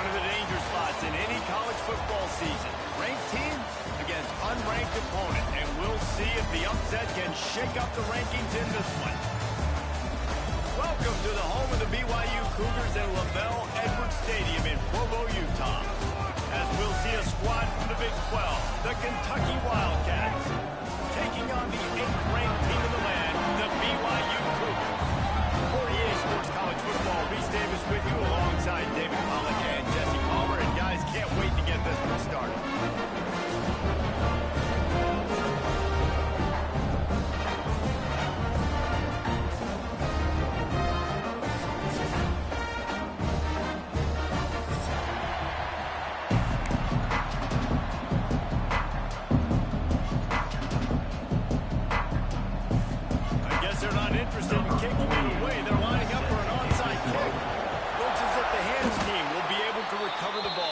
One of the danger spots in any college football season. Ranked team against unranked opponent. And we'll see if the upset can shake up the rankings in this one. Welcome to the home of the BYU Cougars at LaVell Edwards Stadium in Provo, Utah. As we'll see a squad from the Big 12, the Kentucky Wildcats, taking on the 8th-ranked team in the land, the BYU Cougars. For EA Sports College Football, Reese Davis with you alongside David Pollack and Jesse Palmer. And guys, can't wait to get this one started. They're not interested in kicking it away. They're lining up for an onside kick. Looks as if the hands team will be able to recover the ball.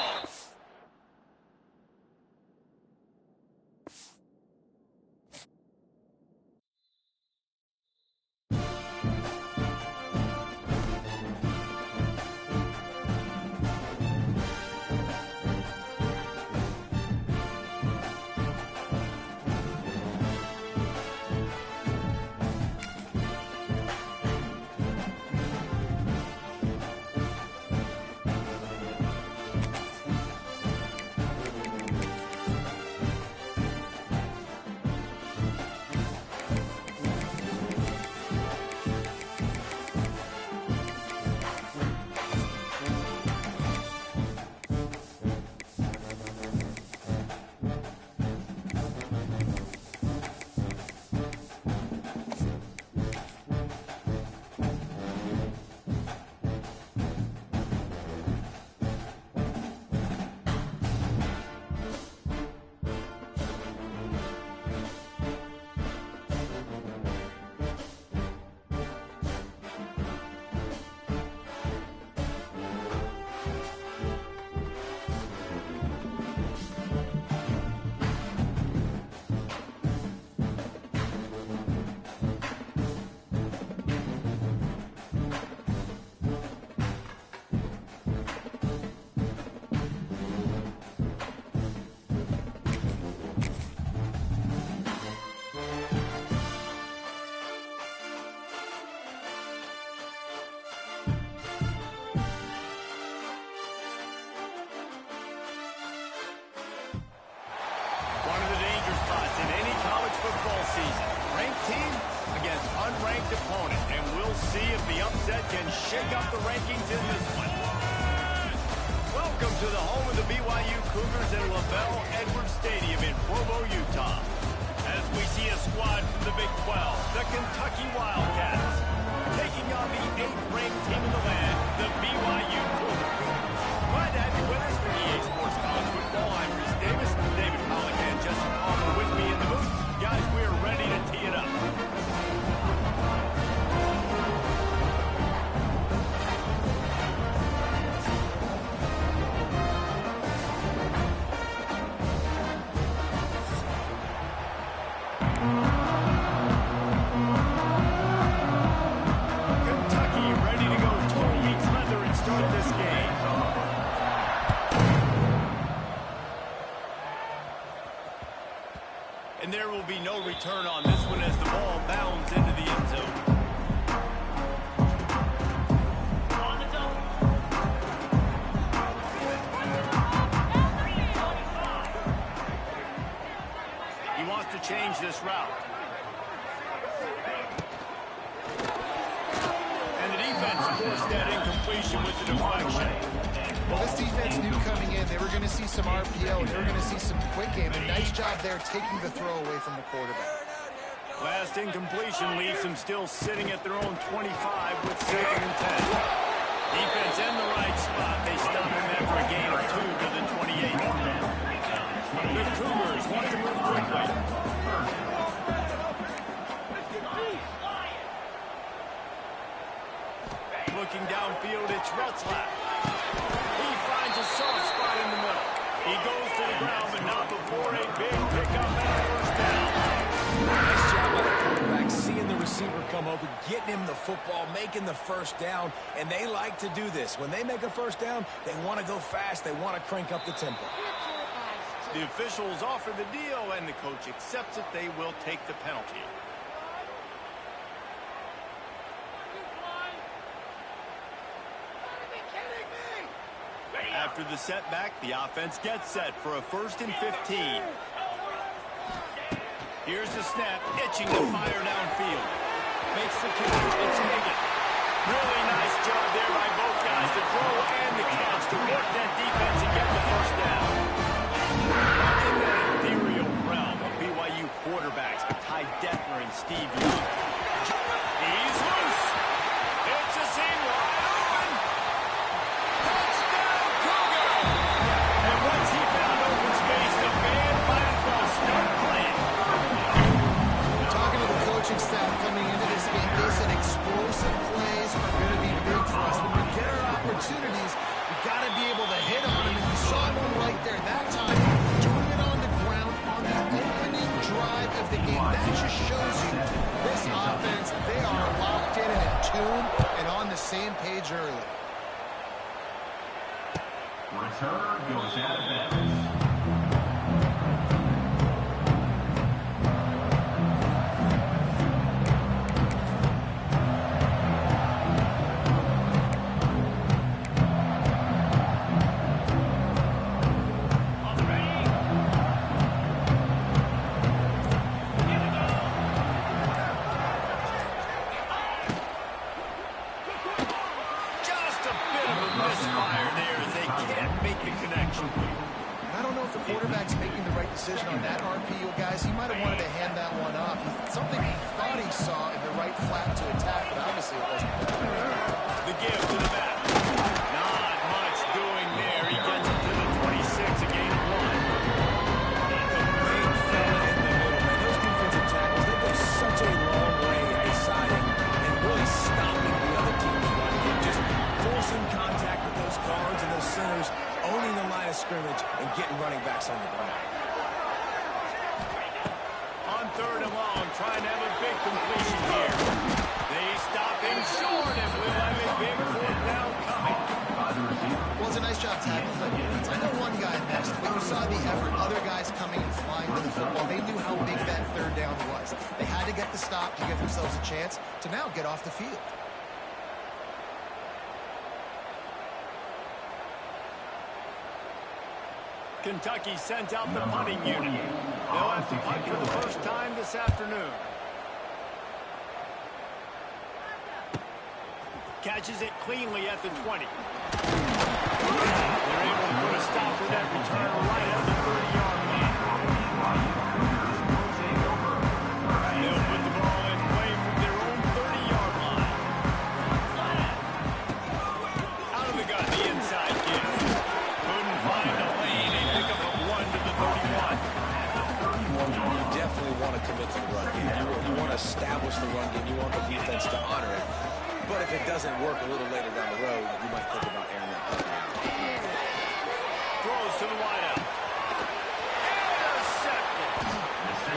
Unranked opponent, and we'll see if the upset can shake up the rankings in this one. Welcome to the home of the BYU Cougars at LaVell Edwards Stadium in Provo, Utah. As we see a squad from the Big 12, the Kentucky Wildcats, taking on the 8th-ranked team in the land, the BYU Cougars. Glad to have you with us for EA Sports College Football. I'm Reese Davis, David Pollack, and Jesse Palmer with me in the booth. Guys, we are ready to tee it up. And there will be no return on this one as the ball bounds into the end zone. He wants to change this route. And the defense forced that incompletion with the deflection. Well, this defense knew coming in they were going to see some RPO. They were going to see some quick game. And nice job there taking the throw away from the quarterback. Last incompletion leaves them still sitting at their own 25 with 2nd and 10. Defense in the right spot. They stop him after a gain of 2 to the 28. The Cougars want to move quickly. Looking downfield, it's Retzlaff. He finds a soft spot in the middle. He goes to the ground, but not before a big pickup and a first down. Nice job by the quarterback seeing the receiver come come open, getting him the football, making the first down, and they like to do this. When they make a first down, they want to go fast. They want to crank up the tempo. The officials offer the deal, and the coach accepts it. They will take the penalty. After the setback, the offense gets set for a 1st and 15. Here's the snap, itching to fire downfield. Makes the kick. It's Hagan. Really nice job there by both guys, the throw and the catch, to work that defense and get the first down. In the ethereal realm of BYU quarterbacks, Ty Detmer and Steve Young. He's loose. It's a seam wide open. Touchdown, Cougar! And once he found open space, the man might as well start playing. Talking to the coaching staff coming into this game, they said explosive plays are going to be big for us. When we get our opportunities, we got to be able to hit on them. And you saw one right there that time, doing it on the ground on the opening drive of the game. That just shows you this offense, they are locked in and in tune and on the same page early. Return goes out of bounds. I don't know if the quarterback's making the right decision on that RPO, guys. He might have wanted to hand that one off. Something he thought he saw in the right flat to attack, but obviously it wasn't. The give to the back. Not much doing there. He gets it to the 26, a gain of 1. The big fella in the middle, man. Those defensive tackles, they go such a long way in deciding and really stopping the other team's run game. Just forcing contact with those guards and those centers, owning the line of scrimmage and getting running backs on the ground. On 3rd and long, trying to have a big completion here. They stop him short and will have a big 4th down coming. Well, it's a nice job tackling that defense. I know one guy missed, but you saw the effort. Other guys coming and flying to the football. They knew how big that 3rd down was. They had to get the stop to give themselves a chance to now get off the field. Kentucky sends out the punting unit. They'll have to punt for the first time this afternoon. Catches it cleanly at the 20. They're able to put a stop to that return right at the 30-yard line. They'll put the ball in play from their own 30-yard line. Out of the gun, the inside give. Couldn't find a lane. A pickup of 1 to the 31. You definitely want to commit to the run game. You want to establish the run game. You want the defense to honor it. But if it doesn't work a little later down the road, you might think about airing that punt out. Throws to the wideout. Intercepted.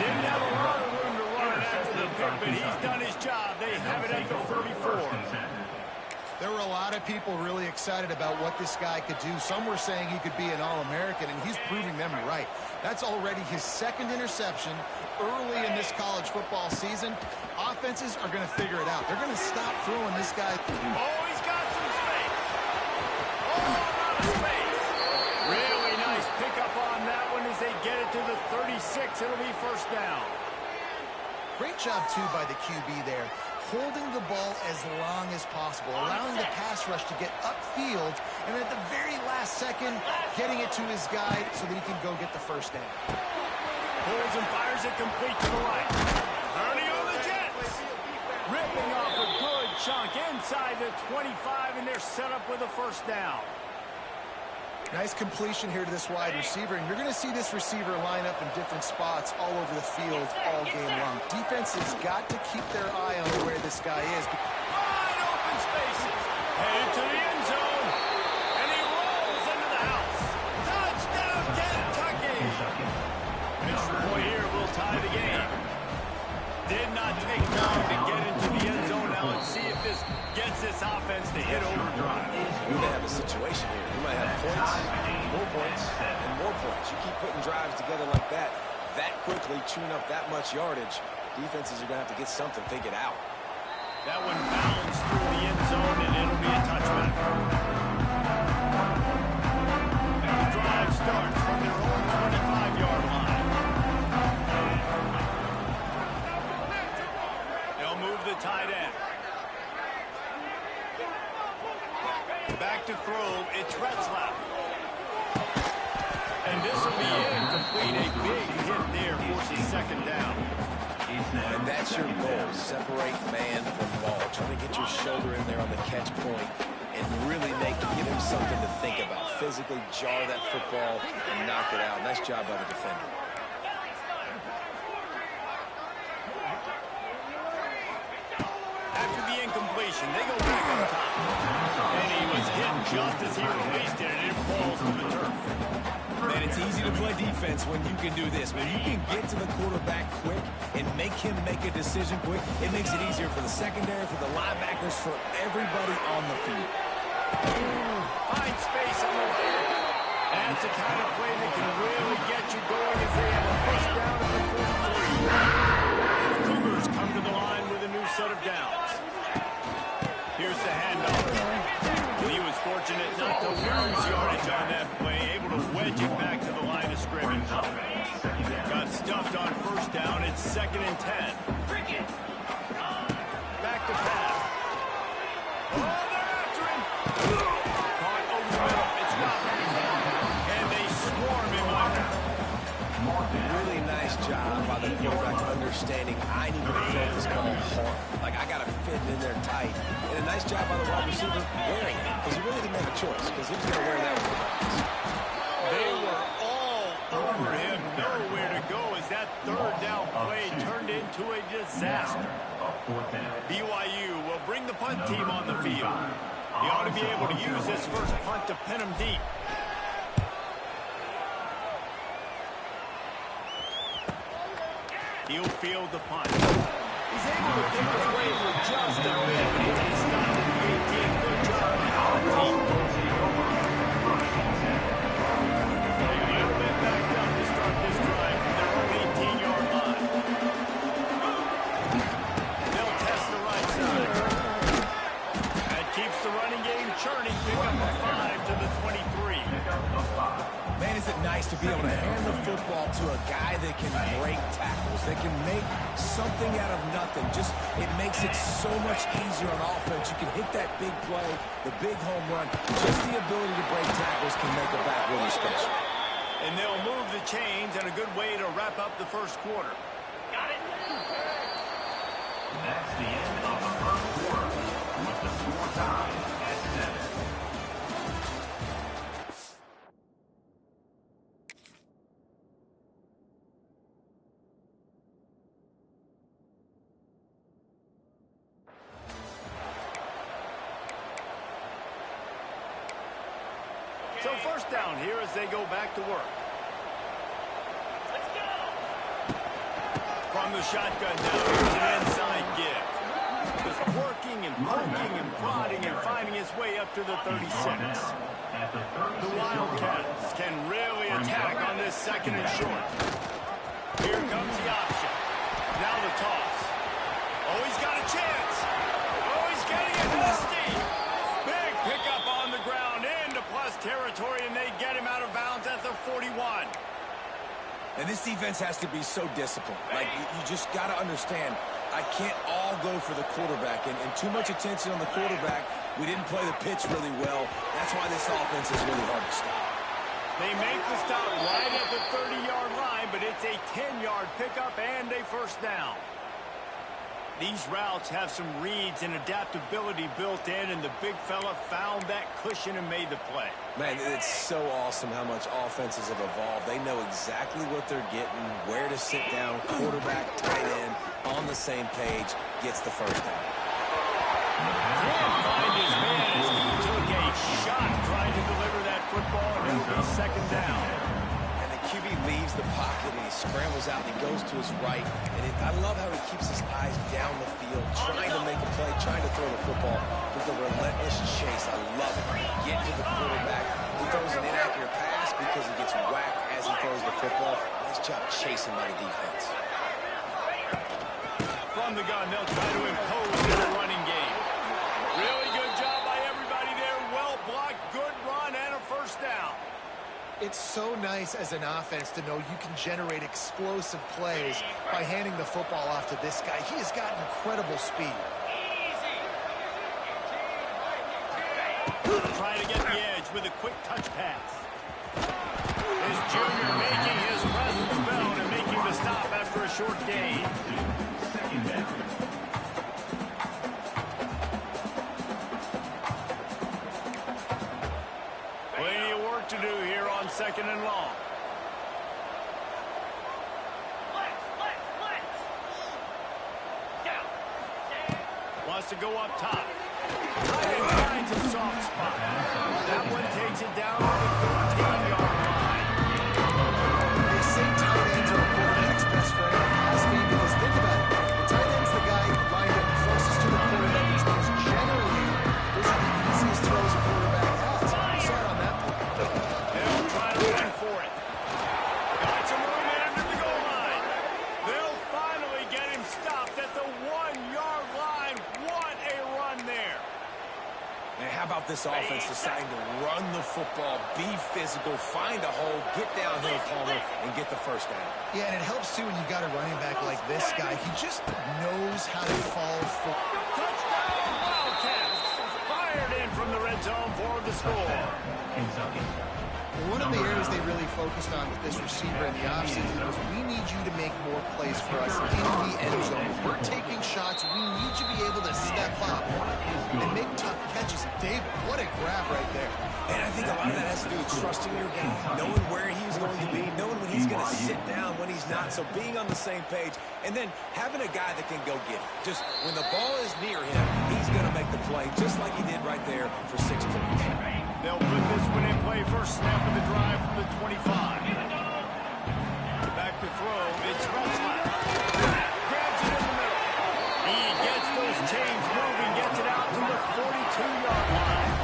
Didn't have a lot of room to run after the pick, but he's done his job. They have it at the 34. There were a lot of people really excited about what this guy could do. Some were saying he could be an All-American, and he's proving them right. That's already his 2nd interception early in this college football season. Offenses are going to figure it out. They're going to stop throwing this guy. Oh, he's got some space. Oh, a lot of space. Really nice pickup on that one as they get it to the 36. It'll be 1st down. Great job, too, by the QB there. Holding the ball as long as possible, allowing the pass rush to get upfield, and at the very last second, getting it to his guy so that he can go get the 1st down. Pulls and fires it complete to the right. Ernie on the Jets. Ripping off a good chunk inside the 25, and they're set up with a 1st down. Nice completion here to this wide receiver, and you're going to see this receiver line up in different spots all over the field all game long. Defense has got to keep their eye on where this guy is. Wide open spaces. Headed to the end zone, and he rolls into the house. Touchdown, Kentucky. Extra point here will tie the game. Did not take long to get into the end to hit overdrive. We may have a situation here. We might have points, and more points. You keep putting drives together like that quickly, chewing up that much yardage, defenses are going to have to get something figured out. That one bounds through the end zone, and it'll be a touchback. And the drive starts from their own 25-yard line. They'll move the tight end. Back to throw, it's Retzlaff. And this will be incomplete. A big hit there forces second down. And that's your goal. Separate man from ball. Try to get your shoulder in there on the catch point and really give him something to think about. Physically jar that football and knock it out. Nice job by the defender. After the incompletion, they go back on top. And he was hit just as he released it, and it falls to the turf. Man, it's easy to play defense when you can do this. When you can get to the quarterback quick and make him make a decision quick, it makes it easier for the secondary, for the linebackers, for everybody on the field. Find space on the right. That's the kind of play that can really get you going as they have a first down at the 43. The Cougars come to the line with a new set of downs. Here's the handoff. He was fortunate not to lose yardage on that play, able to wedge it back to the line of scrimmage. Got stuffed on first down. It's 2nd and 10. Back to pass. Oh, they're after him. Caught over the middle. It's Roberts. And they swarm him on that. Really nice job by the quarterback understanding I need to throw this ball hard. Like, I got to fit in there tight. And a nice job by the wide receiver wearing it, because he really didn't have a choice, because he was going to wear that one. They were all over him. Nowhere to go as that third down play turned into a disaster. BYU will bring the punt team on the field. He ought to be able to use this first punt to pin him deep. He'll field the punt. He's able to pick his way for just a bit, but he takes it out of the 18. Good job by the team. They're a little bit backed up to start this drive from their own 18-yard line. They'll test the right side. That keeps the running game churning. Pick up a 5 to the 23. Man, is it nice to be able to hand the football to a guy that can break tackles, that can make something out of nothing. Just, it makes it so much easier on offense. You can hit that big play, the big home run. Just the ability to break tackles can make a back really special. And they'll move the chains, and a good way to wrap up the first quarter. Got it. That's the end of the first quarter with the score tied at 7. So first down here as they go back to work. Let's go. From the shotgun now, here's an inside give. Just working and poking and prodding and finding his way up to the 36. The Wildcats can really attack on this 2nd and short. Here comes the option. Now the toss. Oh, he's got a chance. Oh, he's getting it to the steam. Big pickup on the ground into plus territory, and they get him out of bounds at the 41. And this defense has to be so disciplined. Like, you just got to understand, I can't all go for the quarterback. And too much attention on the quarterback. We didn't play the pitch really well. That's why this offense is really hard to stop. They make the stop right at the 30-yard line, but it's a 10-yard pickup and a first down. These routes have some reads and adaptability built in, and the big fella found that cushion and made the play. Man, it's so awesome how much offenses have evolved. They know exactly what they're getting, where to sit down, quarterback, tight end, on the same page, gets the first down. Can't find his man as he took a shot trying to deliver that football, and it'll be second down. And the QB leaves the pocket, and he scrambles out, and he goes to his right. And I love how he keeps his eyes down the field, trying to make a play, trying to throw the football with a relentless chase. I love it. Get to the quarterback. He throws an inaccurate pass because he gets whacked as he throws the football. Nice job chasing by the defense. From the gun, they'll try to impose their running game. Really good job by everybody there. Well blocked, good run, and a first down. It's so nice as an offense to know you can generate explosive plays by handing the football off to this guy. He has got incredible speed. Trying to get the edge with a quick touch pass. His junior making his presence felt and making the stop after a short gain. Second down. Plenty of work to do here on second and long. Wants to go up top. And finds a soft spot. That one takes it down to the 14-yard line. They say tight ends are a quarterback's best friend in the pass game because think about it. The tight end's the guy lined up closest to the quarterback, which means generally those are the easiest throws a quarterback has. You saw it on that play. They'll try to run for it. Got some room under the goal line. They'll finally get him stopped at the 1-yard line. What a run there. Man, how about this offense deciding to run the football, be physical, find a hole, get downhill, Palmer, and get the first down? Yeah, and it helps too when you've got a running back like this guy. He just knows how to fall for. Touchdown, Wildcats. Fired in from the red zone for the score. Kentucky. One of the areas they really focused on with this receiver in the offseason was we need you to make more plays for us in the end zone. We're taking shots. We need you to be able to step up and make tough catches. David, what a grab right there. And I think a lot of that has to do with trusting your game, knowing where he's going to be, knowing when he's going to sit down, when he's not. So being on the same page, and then having a guy that can go get it. Just when the ball is near him, he's going to make the play, just like he did right there for 6 points. They'll put this one in play. First snap of the drive from the 25. Back to throw. It's Retzlaff. Grabs it in the middle. He gets those chains moving, gets it out to the 42-yard line.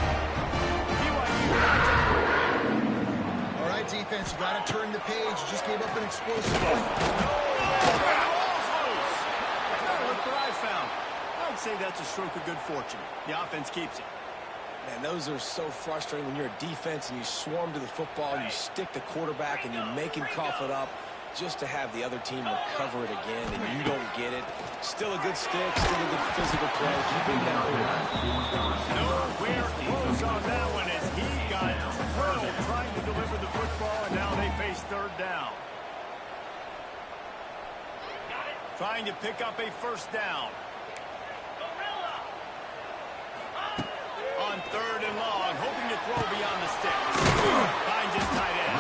BYU lines up quickly. All right, defense, you got to turn the page. You just gave up an explosive play. Ball's loose. Look what I found. I'd say that's a stroke of good fortune. The offense keeps it. Man, those are so frustrating when you're a defense and you swarm to the football, you stick the quarterback and you make him cough it up just to have the other team recover it again and you don't get it. Still a good stick, still a good physical play. Keeping that quarterback. Nowhere close on that one as he got drilled trying to deliver the football, and now they face third down. Trying to pick up a first down. On third and long, hoping to throw beyond the sticks. Finds his tight end.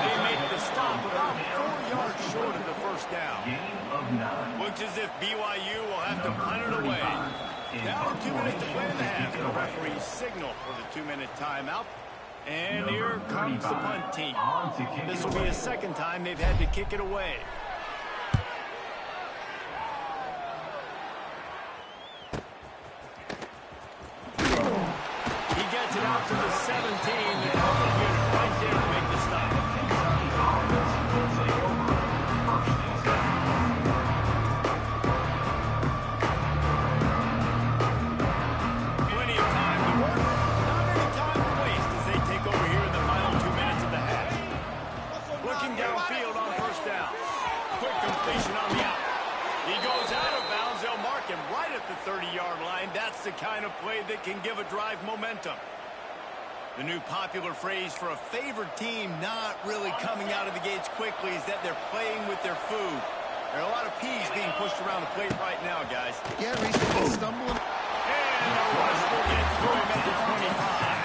They make the stop about 4 yards short of the first down. Gain of 9. Looks as if BYU will have to punt it away. Now 2 minutes to play in the half. The referee signal for the 2-minute timeout. And here comes the punt team. This will be the second time they've had to kick it away. It out to the 17, the double unit right there to make the stop. Plenty of time to work, not any time to waste as they take over here in the final 2 minutes of the half. Looking downfield on first down. Quick completion on the out. He goes out of bounds. They'll mark him right at the 30-yard line. That's the kind of play that can give a drive momentum. The new popular phrase for a favored team not really coming out of the gates quickly is that they're playing with their food. There are a lot of peas being pushed around the plate right now, guys. Yeah, Reese, they've been stumbling. And the rush will get through him at the 25.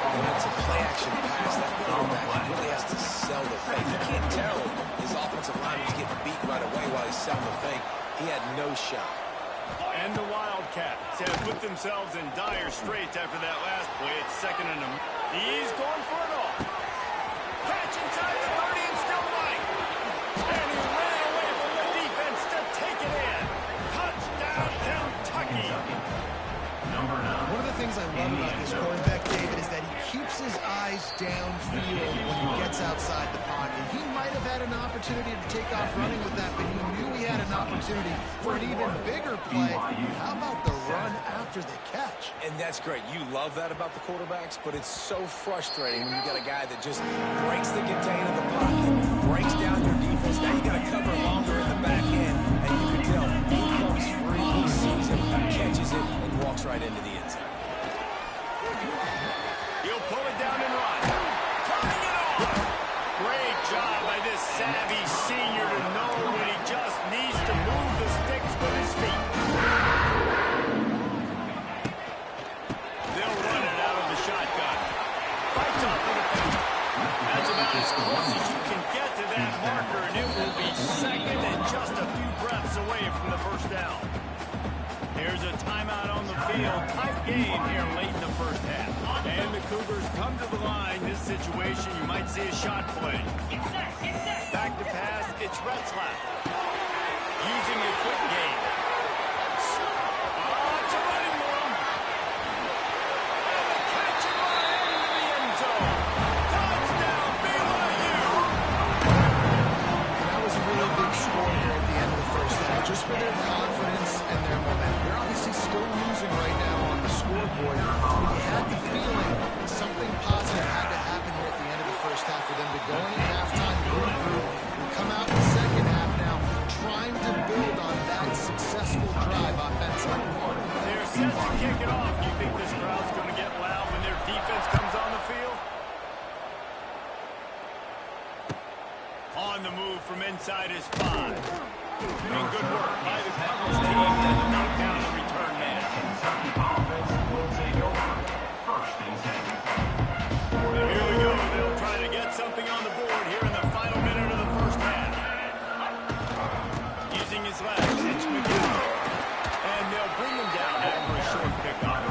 When it's a play-action pass, that quarterback really has to sell the fake. You can't tell his offensive lineman's getting beat right away while he's selling the fake. He had no shot. And the Wildcats have put themselves in dire straits after that last play. It's second and him. He's going for it all. Catch inside the 30 and still right. And he ran away from the defense to take it in. Touchdown, Kentucky. things I love about this quarterback, David, is that he keeps his eyes downfield when he gets outside the pocket. He might have had an opportunity to take off running with that, but he knew he had an opportunity for an even bigger play. How about the run after the catch? And that's great. You love that about the quarterbacks, but it's so frustrating when you got a guy that just breaks the contain of the pocket, breaks down your defense. Now you got to cover longer in the back end, and you can tell he comes free, he sees him, catches it, and walks right into the end zone. He'll pull it down and run. Turning it off. Great job by this savvy senior to know when he just needs to move the sticks with his feet. They'll run it out of the shotgun. Fights off for the field. That's about as close as you can get to that marker, and it will be second and just a few breaths away from the first down. Here's a timeout on the field. Tight game here late in the first half. And the Cougars come to the line. This situation, you might see a shot play. Back to pass, it's Retzlaff. Using the quick game. It's a running room. And the catch and run into the end zone. Touchdown, BYU. That was a really big score here at the end of the first half, just for their confidence and their momentum. They're obviously still losing right now on the scoreboard. We had the feeling something positive had to happen here at the end of the first half for them to go into halftime, regroup, and come out in the second half now, trying to build on that successful drive offensively. They're set to kick it off. Do you think this crowd's going to get loud when their defense comes on the field? On the move from inside his 5. Doing good work by the coverage team to knock down the return man. Kentucky offense will take over. First and 10. Here we go. They'll try to get something on the board here in the final minute of the first half. Using his legs, it's McGill. And they'll bring him down after a short pickup.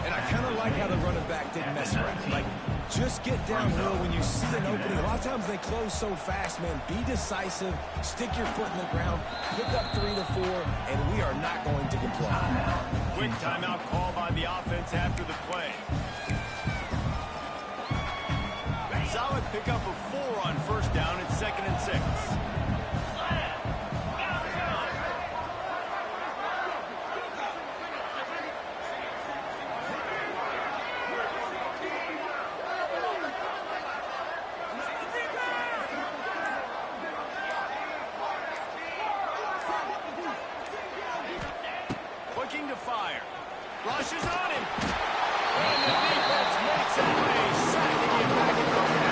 And I kind of like how the running back didn't mess around. Like, just get downhill when you see an opening. A lot of times they close so fast, man. Be decisive. Stick your foot in the ground. Pick up 3 to 4, and we are not going to comply. Quick timeout call by the offense after the play. Solid pickup of 4 on first down. It's 2nd and 6. Looking to fire. Rushes on him. And the defense makes a play, sacking him back at the 10.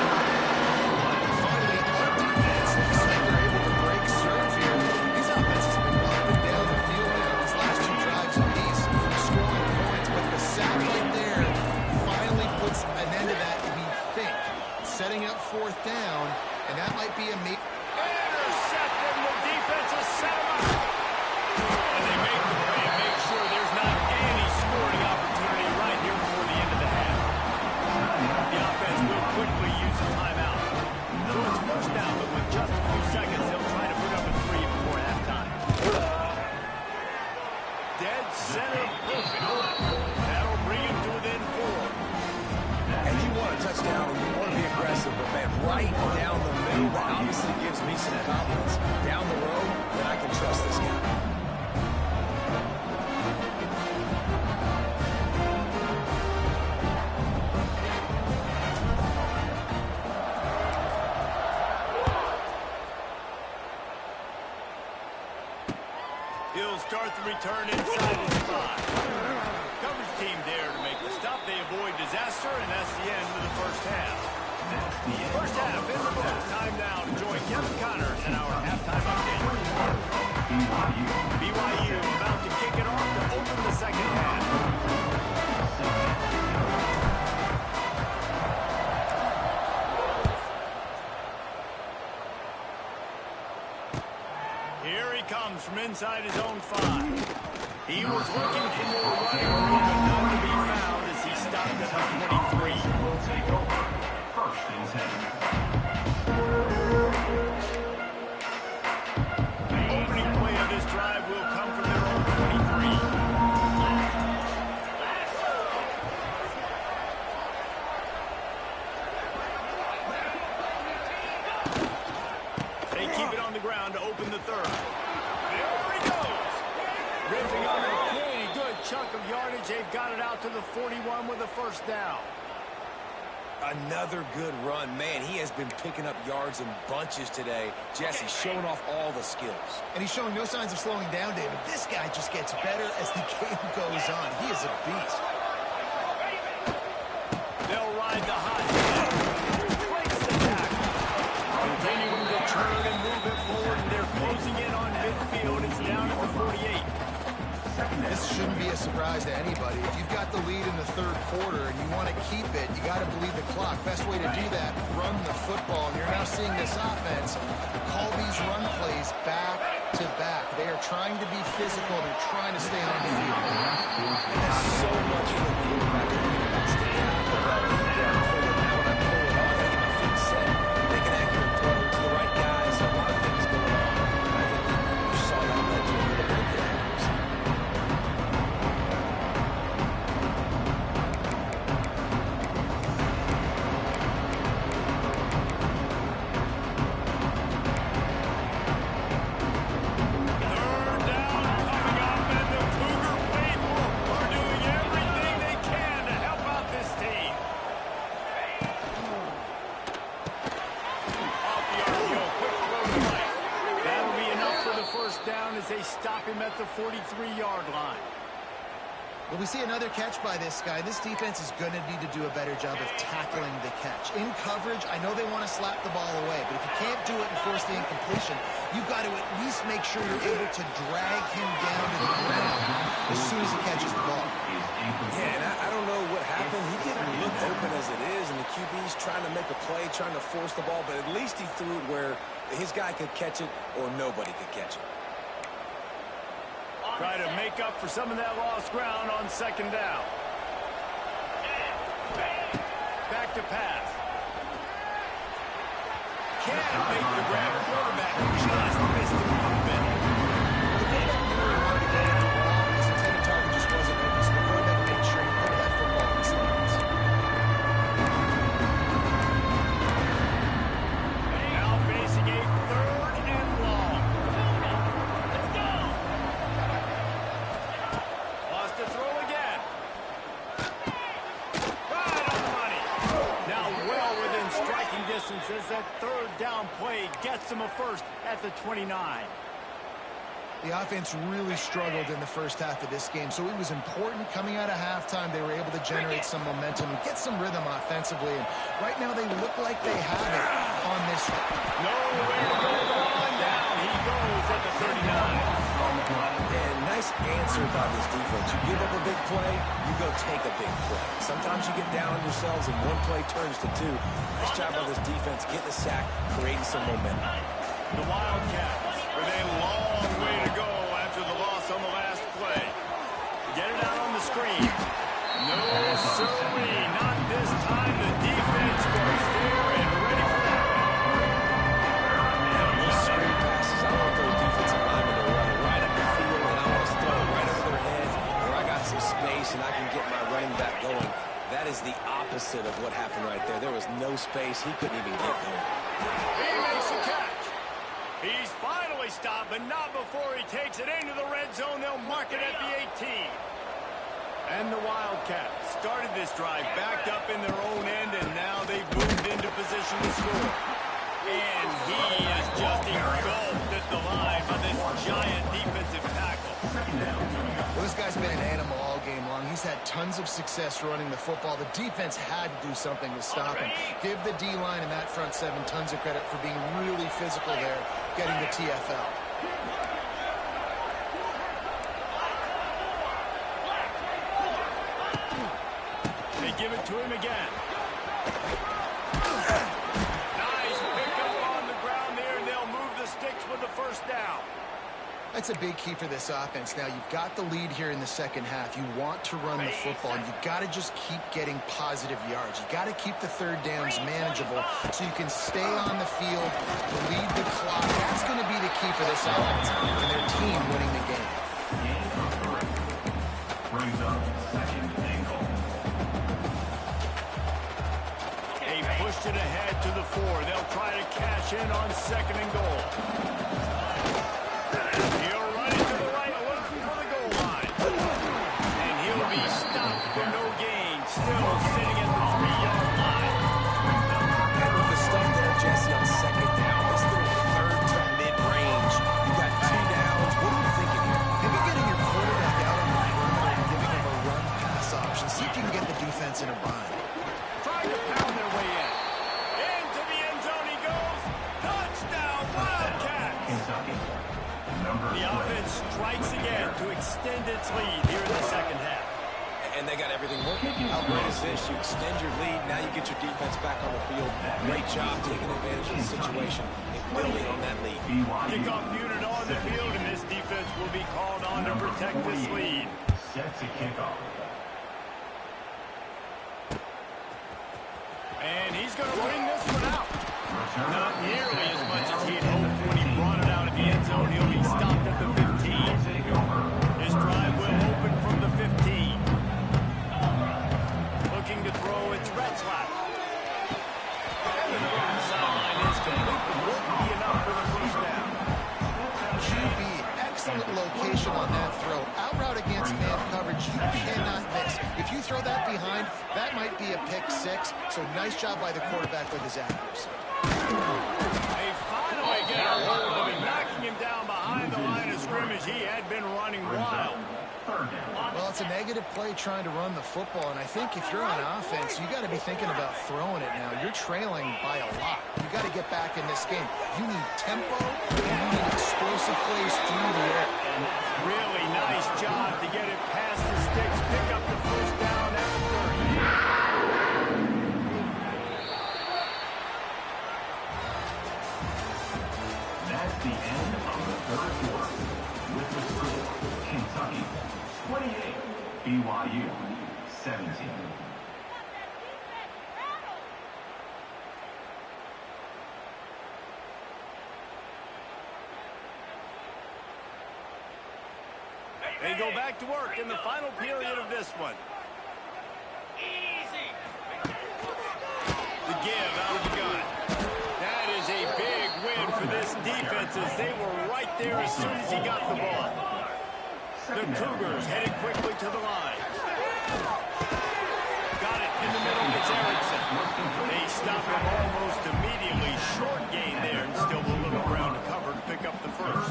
Finally, our defense looks like they're able to break serve here. These offenses have been up and down the field now these last 2 drives apiece, scoring points, but the sack right there finally puts an end to that, we think. Setting up 4th down, and that might be a Intercepted. The defense has set him up. And they make the play and make sure there's not any scoring opportunity right here before the end of the half. The offense will quickly use a timeout. So it's first down, but with just a few seconds, they'll try to put up a 3 before halftime. Dead center perfect. That'll bring him to within 4. And you want a touchdown, and you want to be aggressive, but man, right down the middle, that obviously gives me some confidence. Down the road, that I can trust this guy. He'll start the return inside his 5. Coverage team there to make the stop. They avoid disaster, and that's the end of the first half. First half in the books. Time now to join Kevin Connors in our halftime update. BYU about to kick it off to open the second half. Here he comes from inside his own 5. He was looking for more running room, but not to be found as he stopped at the 23. Will take over. First and 10. Opening play of this drive will come from their own 23. chunk of yardage. They've got it out to the 41 with a first down. Another good run. Man, he has been picking up yards in bunches today. Jesse showing off all the skills. And he's showing no signs of slowing down, David. This guy just gets better as the game goes on. He is a beast. They'll ride the hot hand. Breaks the tackle. Continuing to turn and move it forward, and they're closing in on midfield. It's down at the 48. This shouldn't be a surprise to anybody. If you've got the lead in the third quarter and you want to keep it, you got to believe the clock. Best way to do that, run the football. And you're now seeing this offense call these run plays back to back. They are trying to be physical. They're trying to stay on the field. There's so much for the quarterback to do about staying out of the ball. Now when I pull it on, I get my feet set, make an accurate throw to the right guys. A lot of things going on. And I think you saw that led to a little bit of the accuracy. They stop him at the 43-yard line. Well, we see another catch by this guy. This defense is going to need to do a better job of tackling the catch. In coverage, I know they want to slap the ball away, but if you can't do it and force the incompletion, you've got to at least make sure you're able to drag him down to the ground as soon as he catches the ball. Yeah, and I don't know what happened. He didn't look open as it is, and the QB's trying to make a play, trying to force the ball, but at least he threw it where his guy could catch it or nobody could catch it. Try to make up for some of that lost ground on second down. Back to pass. Can't make the grab. Quarterback just missed him a little bit. The quarterback knew he wanted to get it wrong. His intended target just wasn't open, so the quarterback made sure he put that football in the stands. Now facing a third and long. To throw again. Right on the money. Now well within striking distance as that third down play gets him a first at the 29. The offense really struggled in the first half of this game, so it was important coming out of halftime. They were able to generate some momentum and get some rhythm offensively, and right now they look like they have it on this. Nowhere to go on down. He goes at the 39. And nice answer by this defense. You give up a big play, you go take a big play. Sometimes you get down on yourselves and one play turns to two. Nice job by this defense getting a sack, creating some momentum. The Wildcats with a long way to go after the loss on the last play. Get it out on the screen. No, sirree, not this time. The defense was there and ready for that one. Now, those screen passes, I want those defensive linemen to run right up the field, and I want to throw it right over their head where I got some space and I can get my running back going. That is the opposite of what happened right there. There was no space. He couldn't even get going. He makes a catch. He's finally stopped, but not before he takes it into the red zone. They'll mark it at the 18. And the Wildcats started this drive backed up in their own end, and now they've moved into position to score. And he is just engulfed at the line by this giant defensive tackle. Well, this guy's been an animal all game long. He's had tons of success running the football. The defense had to do something to stop him. Give the D-line and that front seven tons of credit for being really physical there, getting the TFL. They give it to him again. Nice pickup on the ground there, and they'll move the sticks with the first down. That's a big key for this offense. Now, you've got the lead here in the second half. You want to run the football. You've got to just keep getting positive yards. You've got to keep the third downs manageable so you can stay on the field, lead the clock. That's going to be the key for this offense and their team winning the game. Brings up second and goal. They pushed it ahead to the 4. They'll try to cash in on second and goal. He'll run it to the right, looking for the goal line. defense in a bind. Trying to pound their way in. Into the end zone he goes. Touchdown, Wildcats! Kentucky. Number The offense strikes again to extend its lead here in the second half. And they got everything working. How great is this? You extend your lead. Now you get your defense back on the field. Great job taking advantage of the situation and building on that lead. Kickoff unit on the field, and this defense will be called on to protect this lead. Set to kick off. And he's going to bring this one out. Not nearly as much as he had hoped when he brought it out at the end zone. He'll be stopped at the 15. His drive will open from the 15. Looking to throw, it's Retzlaff. The sideline is complete, but won't be enough for the first down. QB, excellent location on that throw. Out route against man coverage, you cannot miss. If you throw that behind, that might be a pick six. So nice job by the quarterback with his accuracy. They finally get a hold of him, knocking him down behind the line of scrimmage. He had been running wild. Well, it's a negative play trying to run the football, and I think if you're on offense, you got to be thinking about throwing it now. You're trailing by a lot. You got to get back in this game. You need tempo, and you need explosive plays through the air. Really nice job to get it past the sticks, pick up the first down at the 30. That's the end of the third quarter. With the score, Kentucky 28, BYU 17. They go back to work in the final period of this one. The give out of the gun. That is a big win for this defense as they were right there as soon as he got the ball. The Cougars headed quickly to the line. Got it in the middle. It's Erickson. They stop him almost immediately. Short gain there and still a little ground to cover to pick up the first.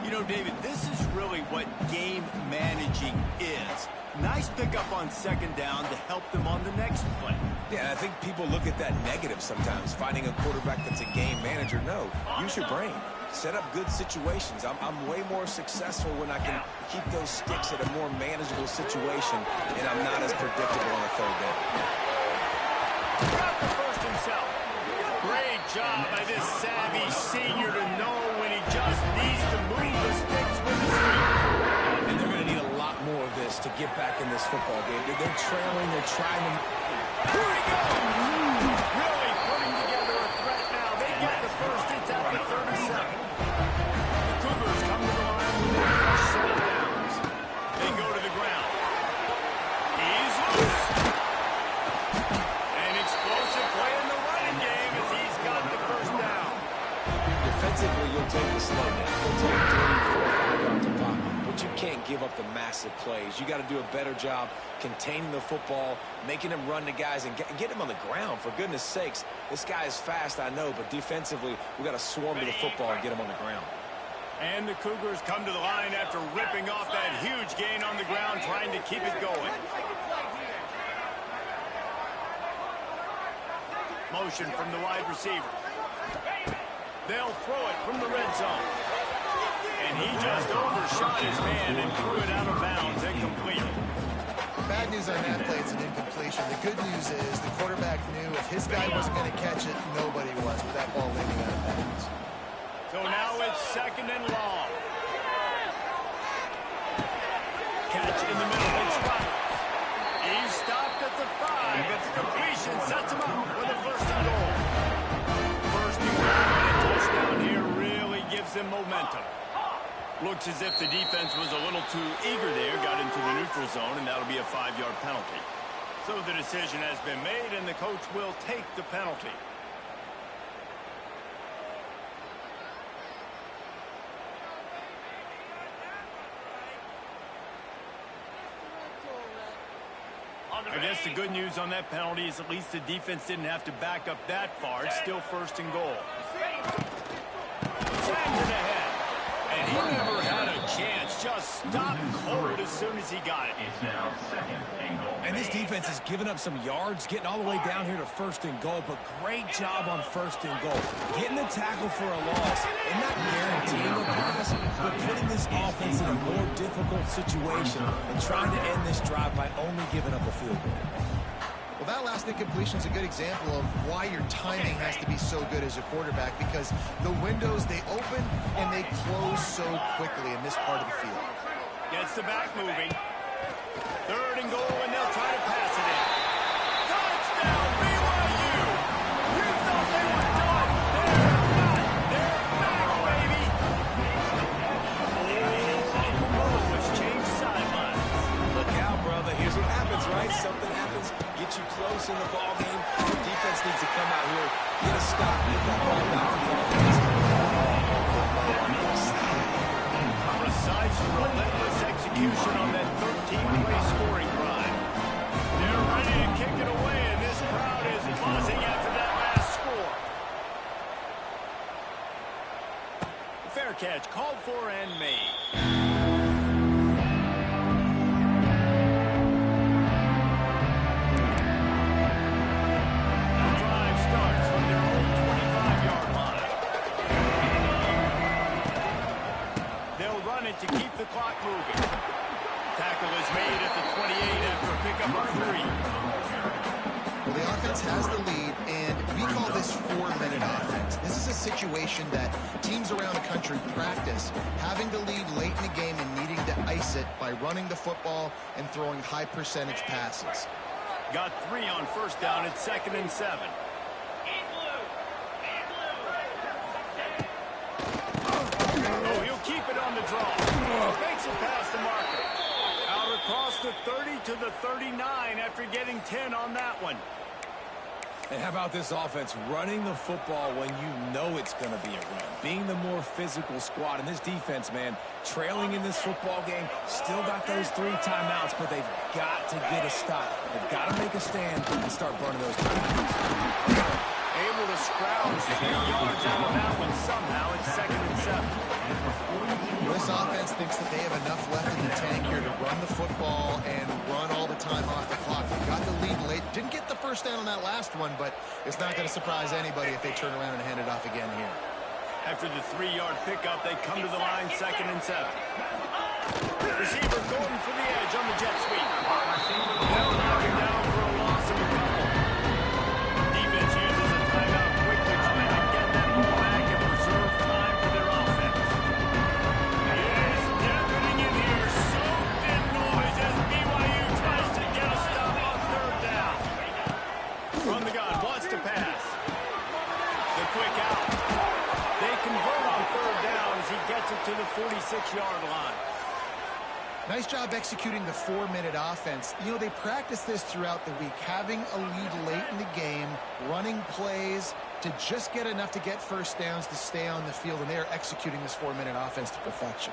You know, David, this is really what game managing is. Nice pickup on second down to help them on the next play. Yeah, I think people look at that negative sometimes, finding a quarterback that's a game manager. No, use your brain. Set up good situations. I'm way more successful when I can keep those sticks at a more manageable situation, and I'm not as predictable on a third down. Got the first himself. Great job by this savvy senior to know when he just needs to move the sticks with his feet. And they're going to need a lot more of this to get back in this football game. They're trailing. They're trying to... Here he goes. Really putting together a threat now. They get the first. It's at the 37. The Cougars come to the line with their first set of downs. They go to the ground. He's loose. An explosive play in the running game as he's got the first down. Defensively, you'll take the slow down. You'll take 3, 4, 5 yards to pop. But you can't give up the massive plays. You got to do a better job containing the football, making them run to guys, and get him on the ground. For goodness sakes, this guy is fast, I know, but defensively, we got to swarm to the football and get him on the ground. And the Cougars come to the line after ripping off that huge gain on the ground, trying to keep it going. Motion from the wide receiver. They'll throw it from the red zone. And he just overshot his man and threw it out of bounds, incomplete. Bad news on that play, it's an incompletion. The good news is the quarterback knew if his guy wasn't going to catch it, nobody was with that ball landing out of bounds. So now it's second and long. Catch in the middle, it's Rodgers. He's stopped at the 5, but the completion sets him up for the first and goal. First and goal and a touchdown here really gives them momentum. Looks as if the defense was a little too eager there, got into the neutral zone, and that'll be a 5-yard penalty. So the decision has been made, and the coach will take the penalty. I guess the good news on that penalty is at least the defense didn't have to back up that far. It's still first and goal. Sends it ahead. And he never had a chance. Just stopped cold as soon as he got it. It's now second and goal. And this defense has given up some yards, getting all the way down here to 1st and goal, but great job on 1st and goal. Getting the tackle for a loss and not guaranteeing a pass, but putting this offense in a more difficult situation and trying to end this drive by only giving up a field goal. Well, that last incompletion is a good example of why your timing has to be so good as a quarterback, because the windows, they open and they close so quickly in this part of the field. Gets the back moving. 3rd and goal, and they'll try to pass it in. Touchdown, BYU! You thought they were done. They're not. They're back, baby. Uncle Mo has changed sidelines. Look out, brother. Here's what happens, right? Something happens, get you close in the ball game. The defense needs to come out here, get a stop, get that ball back to the offense. Precise, relentless execution on that 13-play scoring drive. They're ready to kick it away, and this crowd is buzzing after that last score. Fair catch, called for and made. The drive starts from their own 25-yard line. They'll run it to keep the clock moving. Tackle is made at the 28 after a pickup of 3. Well, the offense has the lead, and we call this 4-minute offense. This is a situation that teams around the country practice, having the lead late in the game and needing to ice it by running the football and throwing high-percentage passes. Got 3 on 1st down at 2nd and 7. Oh, he'll keep it on the draw. Makes it past the marker. Out across the 30 to the 39 after getting 10 on that one. And how about this offense running the football when you know it's going to be a run? Being the more physical squad. And this defense, man, trailing in this football game, still got those 3 timeouts, but they've got to get a stop. They've got to make a stand and start burning those timeouts. Able to scrounge 3 yards out of that one somehow at 2nd and 7. This offense thinks that they have enough left in the tank here to run the football and run all the time off the clock. They got the lead late. Didn't get the 1st down on that last one, but it's not going to surprise anybody if they turn around and hand it off again here. After the 3-yard pickup, they come to the line 2nd and 7. Receiver going for the edge on the jet sweep. They'll knock him down for a loss of a couple. Defense uses a timeout quickly, trying to get that ball back and preserve time for their offense. It is deafening in here, soaked in noise as BYU tries to get a stop on 3rd down. From the gun, wants to pass. The quick out. They convert on 3rd down as he gets it to the 46-yard line. Nice job executing the 4-minute offense. You know, they practice this throughout the week, having a lead late in the game, running plays to just get enough to get 1st downs to stay on the field, and they are executing this 4-minute offense to perfection.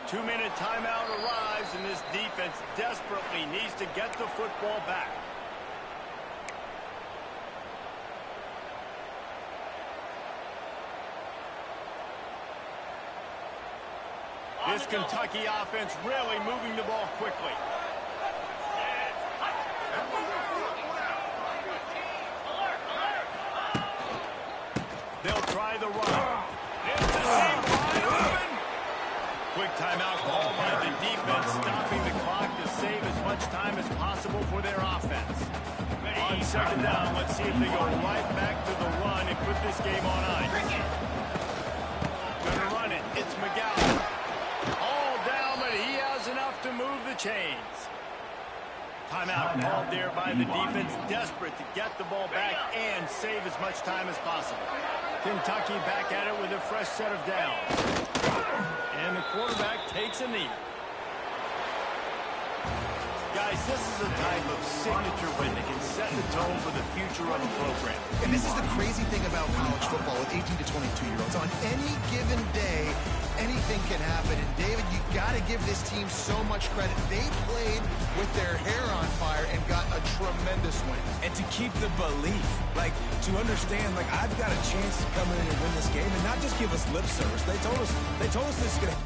2-minute timeout arrives, and this defense desperately needs to get the football back. This Kentucky offense really moving the ball quickly. They'll try the run. It's the same wide open. Quick timeout called by the defense, stopping the clock to save as much time as possible for their offense. On 2nd down, let's see if they go right back to the run and put this game on ice. Gonna run it. It's McGowan. All down, but he has enough to move the chains. Timeout called there by the defense, desperate to get the ball back and save as much time as possible. Kentucky back at it with a fresh set of downs. And the quarterback takes a knee. Guys, this is a type of signature win that can set the tone for the future of a program. And this is the crazy thing about college football with 18 to 22-year-olds. On any given day, anything can happen. And, David, you got to give this team so much credit. They played with their hair on fire and got a tremendous win. And to keep the belief, to understand, I've got a chance to come in and win this game and not just give us lip service. They told us this is going to